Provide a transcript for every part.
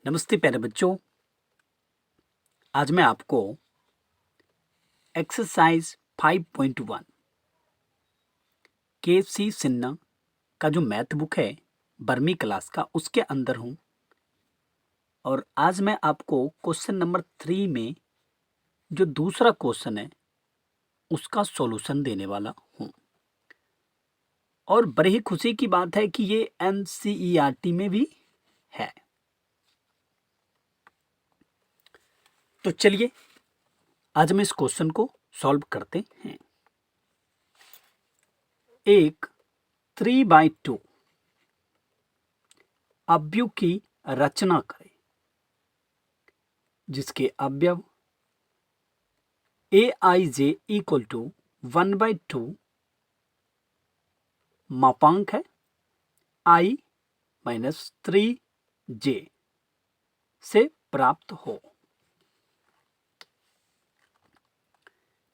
नमस्ते प्यारे बच्चों। आज मैं आपको एक्सरसाइज 5.1 के.सी. सिन्हा का जो मैथ बुक है बरहवीं क्लास का उसके अंदर हूँ और आज मैं आपको क्वेश्चन नंबर 3 में जो दूसरा क्वेश्चन है उसका सॉल्यूशन देने वाला हूँ। और बड़ी ही खुशी की बात है कि ये एनसीईआरटी में भी है। तो चलिए आज हम इस क्वेश्चन को सॉल्व करते हैं। एक 3/2 अवयव की रचना करें जिसके अवयव aij इक्वल टू 1/2 मापांक है i माइनस 3j से प्राप्त हो।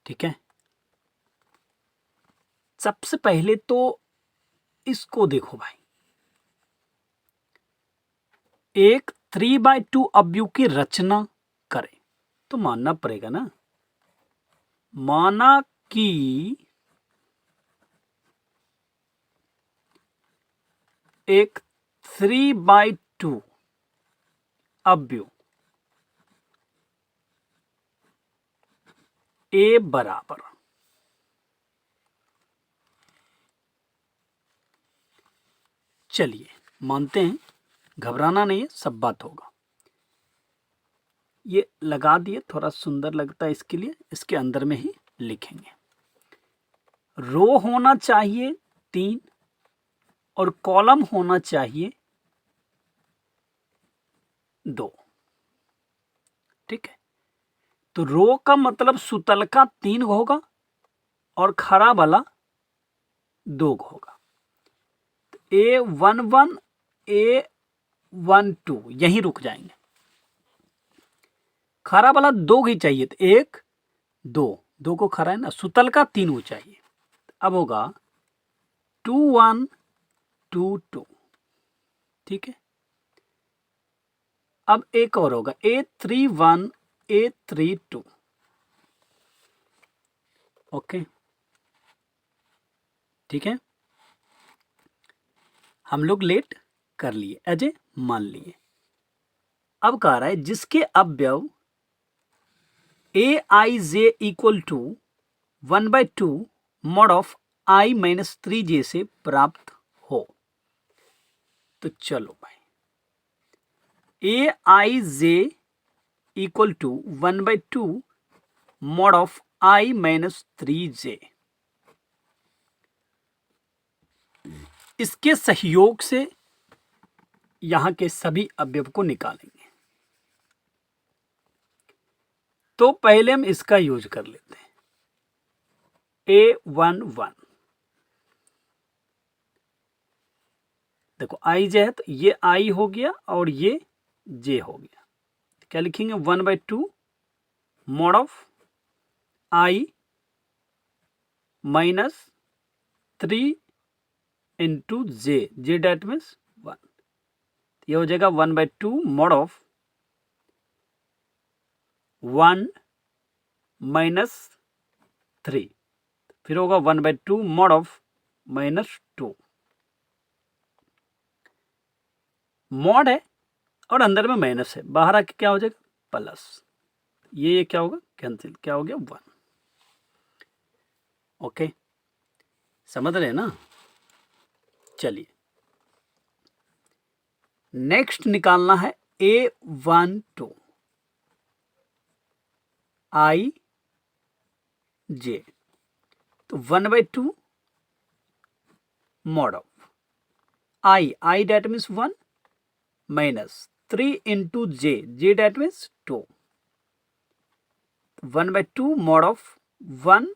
ठीक है, सबसे पहले तो इसको देखो भाई, एक 3/2 अवयव की रचना करें तो मानना पड़ेगा ना, माना कि एक 3/2 अवयव a बराबर चलिए मानते हैं, घबराना नहीं है, सब बात होगा। ये लगा दिए, थोड़ा सुंदर लगता है, इसके लिए इसके अंदर में ही लिखेंगे। रो होना चाहिए 3 और कॉलम होना चाहिए 2। ठीक है, तो रो का मतलब सुतल का 3 होगा और खड़ा वाला 2 होगा। A11 A12 यहीं रुक जाएंगे। खड़ा वाला 2 ही चाहिए, तो 1 2 को खड़ा है ना, सुतल का 3 हो चाहिए। अब होगा 2 1 2 2। ठीक है, अब एक और होगा A31 A32। ओके, ठीक है, हम लोग लेट कर लिए, अजय मान लिए। अब कह रहा है जिसके अवयव aij equal to 1/2 mod of i minus 3j से प्राप्त हो। तो चलो भाई, aij equal to 1/2 mod of i minus 3j, इसके सहयोग से यहां के सभी अवयव को निकालेंगे। तो पहले हम इसका यूज कर लेते हैं, A11 देखो i j है तो ये i हो गया और ये j हो गया। क्या लिखेंगे, 1/2 mod of i minus 3 into J that means 1। ये हो जाएगा 1/2 मॉड ऑफ 1 माइनस 3, फिर होगा 1/2 मॉड ऑफ माइनस 2। मॉड है और अंदर में माइनस है, बाहर आके क्या हो जाएगा प्लस। ये क्या होगा कैंसिल, क्या हो गया 1। ओके, समझ रहे हैं ना। चलिए नेक्स्ट निकालना है A12 i j। तो 1/2 mod of i that means 1 minus 3 into J that means 2। 1/2 mod of 1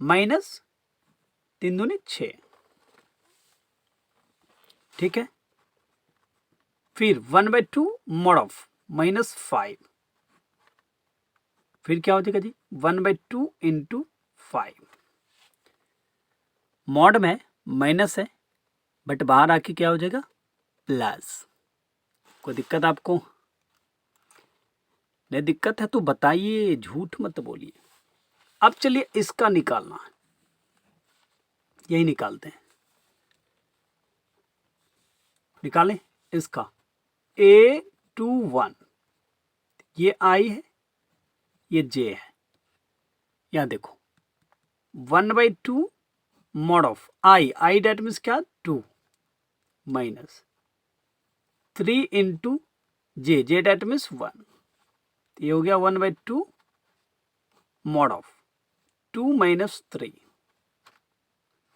minus 3 दूनी 6। ठीक है, फिर 1/2 मॉड ऑफ माइनस 5, फिर क्या हो जाएगा जी 1/2 इंटू 5। मॉड में माइनस है बट बाहर आके क्या हो जाएगा प्लस। कोई दिक्कत आपको? नहीं दिक्कत है तो बताइए, झूठ मत बोलिए। अब चलिए इसका निकालना है, यही निकालते हैं। निकालें इसका A21, ये I है, ये J है। यहाँ देखो 1/2 mod of I that means क्या, 2 minus 3 into J that means 1। ये हो गया 1/2 mod ऑफ 2 माइनस 3।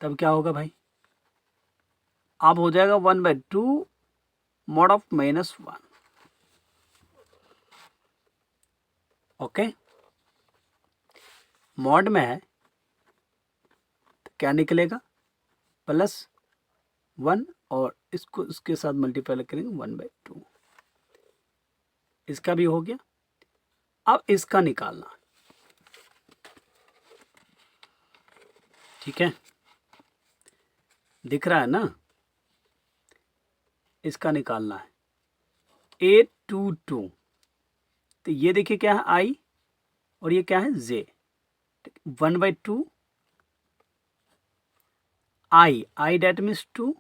तब क्या होगा भाई, अब हो जाएगा 1/2 mod ऑफ -1। ओके, मॉड में है तो क्या निकलेगा, +1 और इसको इसके साथ मल्टीप्लाई करेंगे 1/2। इसका भी हो गया। अब इसका निकालना, ठीक है, दिख रहा है ना, इसका निकालना है A22। तो ये देखिए क्या है I और ये क्या है J। 1/2 I डेट मीन्स 2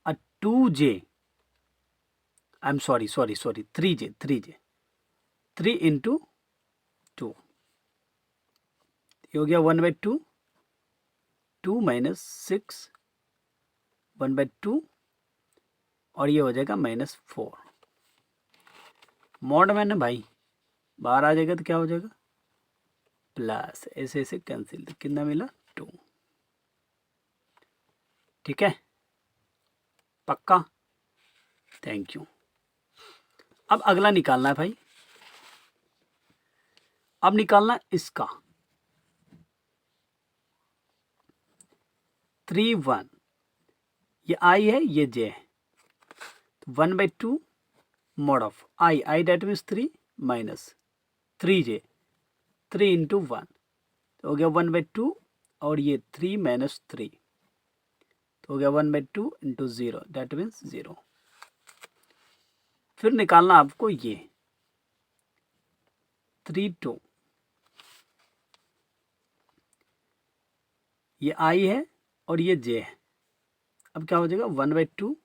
और 2J, I am sorry 3J 3 into 2। ये हो गया 1/2 2 माइनस 6 1/2 और ये हो जाएगा -4। मॉड में ना भाई बाहर आ जाएगा तो क्या हो जाएगा, प्लस, ऐसे ऐसे कैंसिल, कितना मिला 2। ठीक है, पक्का, थैंक यू। अब अगला निकालना है भाई, अब निकालना है इसका 3/1, ये I है, ये J है। 1/2 mod of I that means 3 minus 3J 3 into 1 तो हो गया 1/2 और ये 3 माइनस 3 तो हो गया 1/2 इंटू 0 डेट मीन्स 0। फिर निकालना आपको ये 3/2, ये I है और ये J है। अब क्या हो जाएगा 1/2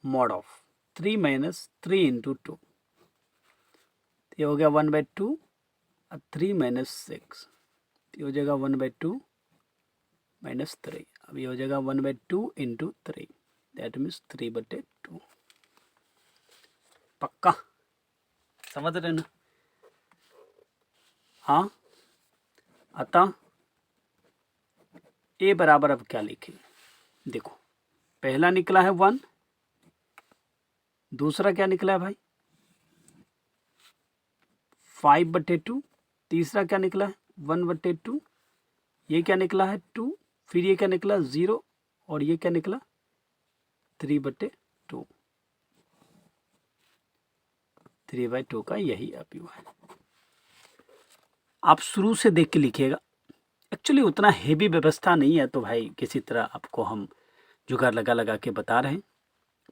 mod ऑफ 3 माइनस 3 इंटू 2, ये हो गया 1/2 और 3 माइनस 6, ये हो जाएगा 1/2 माइनस 3। अब ये हो जाएगा 1/2 इंटू 3 दैट मीन्स 3/2। पक्का समझ रहे ना? हाँ, अतः ए बराबर अब क्या लिखें, देखो पहला निकला है 1, दूसरा क्या निकला है भाई 5/2, तीसरा क्या निकला है 1/2, ये क्या निकला है 2, फिर ये क्या निकला 0 और ये क्या निकला 3/2। 3/2 का यही अवयव है। आप शुरू से देख के लिखिएगा, एक्चुअली उतना हेवी व्यवस्था नहीं है, तो भाई किसी तरह आपको हम जुगाड़ लगा लगा के बता रहे हैं,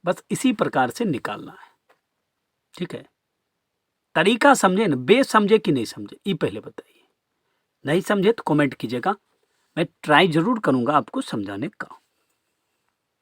बस इसी प्रकार से निकालना है। ठीक है, तरीका समझे ना, बेस समझे कि नहीं समझे ये पहले बताइए। नहीं समझे तो कमेंट कीजिएगा, मैं ट्राई जरूर करूंगा आपको समझाने का।